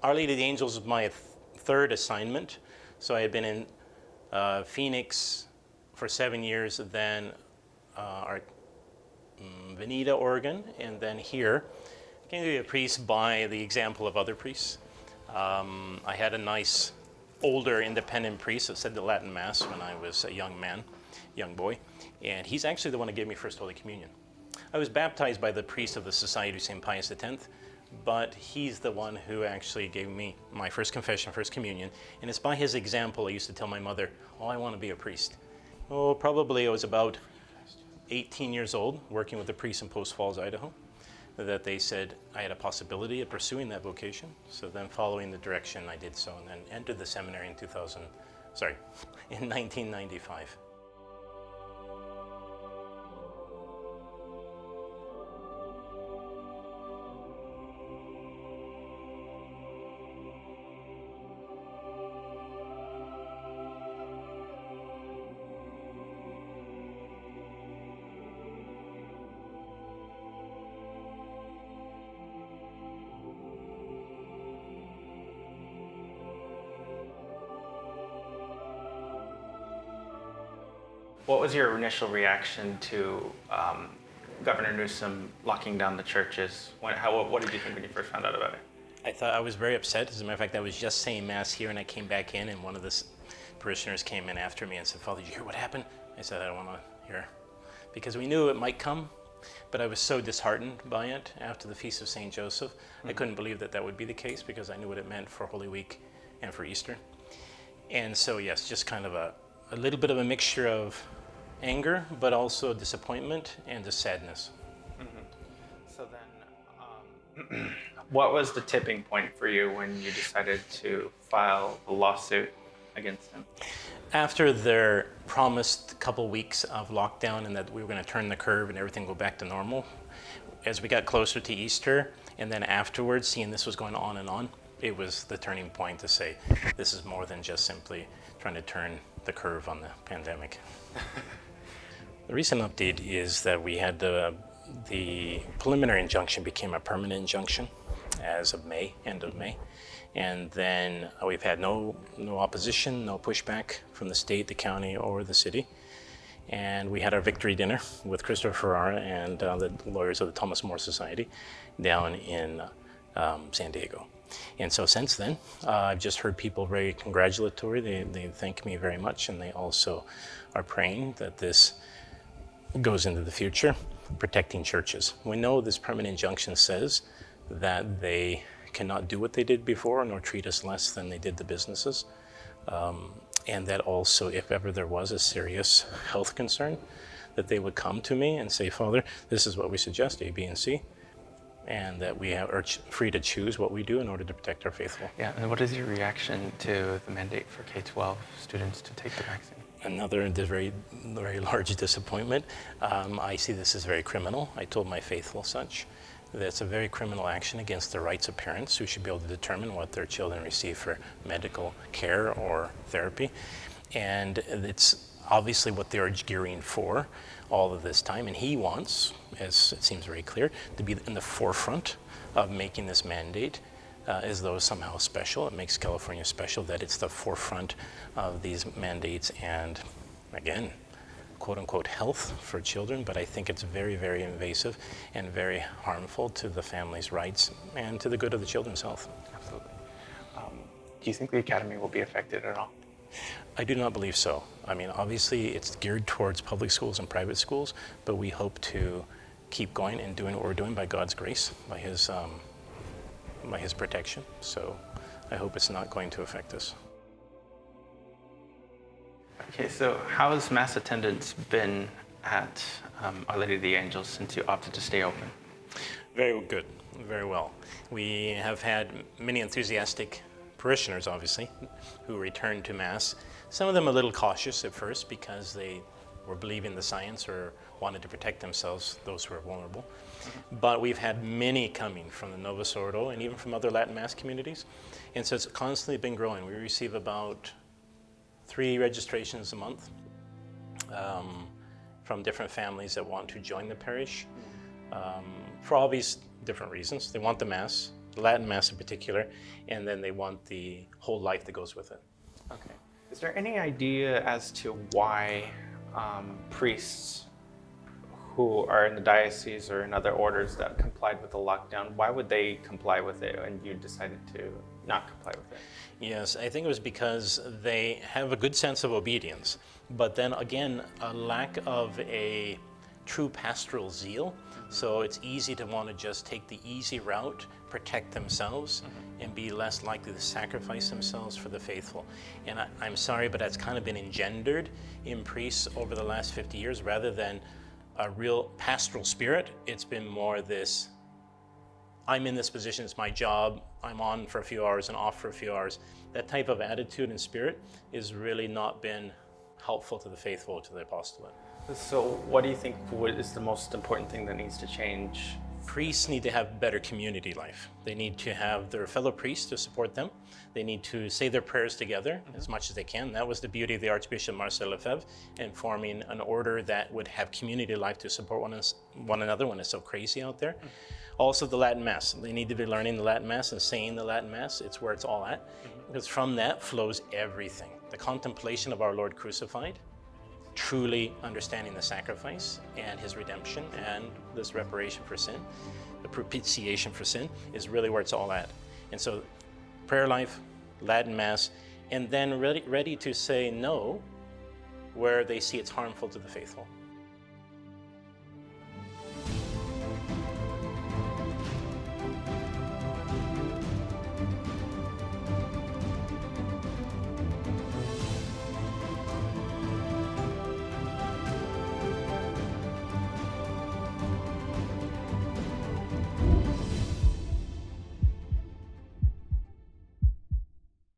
Our Lady of the Angels was my third assignment. So I had been in Phoenix for 7 years, then Veneta, Oregon, and then here. I came to be a priest by the example of other priests. I had a nice older independent priest that said the Latin Mass when I was a young boy, and he's actually the one that gave me First Holy Communion. I was baptized by the priest of the Society of St. Pius X, but he's the one who actually gave me my first confession, first communion, and it's by his example I used to tell my mother, oh, I want to be a priest. Oh, probably I was about 18 years old, working with a priest in Post Falls, Idaho, that they said I had a possibility of pursuing that vocation. So then following the direction, I did so, and then entered the seminary in 1995. What was your initial reaction to Governor Newsom locking down the churches? What did you think when you first found out about it? I thought I was very upset. As a matter of fact, I was just saying Mass here, and I came back in, and one of the parishioners came in after me and said, Father, did you hear what happened? I said, I don't want to hear. Because we knew it might come, but I was so disheartened by it after the Feast of St. Joseph. Mm-hmm. I couldn't believe that that would be the case because I knew what it meant for Holy Week and for Easter. And so, yes, just kind of a little bit of a mixture of anger, but also disappointment and just sadness. Mm-hmm. So then, what was the tipping point for you when you decided to file a lawsuit against him? After their promised couple weeks of lockdown and that we were going to turn the curve and everything go back to normal, as we got closer to Easter, and then afterwards, seeing this was going on and on, it was the turning point to say, this is more than just simply trying to turn the curve on the pandemic. The recent update is that we had the preliminary injunction became a permanent injunction as of May, end of May. And then we've had no opposition, no pushback from the state, the county, or the city. And we had our victory dinner with Christopher Ferrara and the lawyers of the Thomas More Society down in San Diego. And so since then, I've just heard people very congratulatory. They thank me very much, and they also are praying that this goes into the future, protecting churches. We know this permanent injunction says that they cannot do what they did before, nor treat us less than they did the businesses. And that also, if ever there was a serious health concern, that they would come to me and say, Father, this is what we suggest, A, B, and C, and that we are free to choose what we do in order to protect our faithful. Yeah, and what is your reaction to the mandate for K-12 students to take the vaccine? Another very, very large disappointment. I see this as very criminal. I told my faithful such. That's a very criminal action against the rights of parents who should be able to determine what their children receive for medical care or therapy. And it's obviously what they're gearing for all of this time. And he wants, as it seems very clear, to be in the forefront of making this mandate as though somehow special. It makes California special that it's the forefront of these mandates and, again, quote unquote health for children, but I think it's very, very invasive and very harmful to the family's rights and to the good of the children's health. Absolutely. Do you think the academy will be affected at all? I do not believe so. I mean, obviously it's geared towards public schools and private schools, but we hope to keep going and doing what we're doing by God's grace, by His protection. So I hope it's not going to affect us. Okay, so how has Mass attendance been at Our Lady of the Angels since you opted to stay open? Very good, very well. We have had many enthusiastic parishioners, obviously, who returned to Mass. Some of them a little cautious at first because they were believing the science or wanted to protect themselves, those who are vulnerable. Mm-hmm. But we've had many coming from the Novus Ordo and even from other Latin Mass communities. And so it's constantly been growing. We receive about 3 registrations a month from different families that want to join the parish for all these different reasons. They want the Mass, the Latin Mass in particular, and then they want the whole life that goes with it. Okay. Is there any idea as to why priests who are in the diocese or in other orders that complied with the lockdown, why would they comply with it and you decided to not comply with it? Yes, I think it was because they have a good sense of obedience, but then again, a lack of a true pastoral zeal. So it's easy to want to just take the easy route, protect themselves, and be less likely to sacrifice themselves for the faithful. And I'm sorry, but that's kind of been engendered in priests over the last 50 years. Rather than a real pastoral spirit, it's been more this, I'm in this position, it's my job, I'm on for a few hours and off for a few hours. That type of attitude and spirit has really not been helpful to the faithful, to the apostolate. So what do you think is the most important thing that needs to change? Priests need to have better community life. They need to have their fellow priests to support them. They need to say their prayers together as much as they can. That was the beauty of the Archbishop Marcel Lefebvre in forming an order that would have community life to support one another when it's so crazy out there. Also the Latin Mass. They need to be learning the Latin Mass and saying the Latin Mass. It's where it's all at. Because from that flows everything. The contemplation of our Lord crucified, truly understanding the sacrifice and his redemption and this reparation for sin, the propitiation for sin, is really where it's all at. And so prayer life, Latin Mass, and then ready to say no where they see it's harmful to the faithful.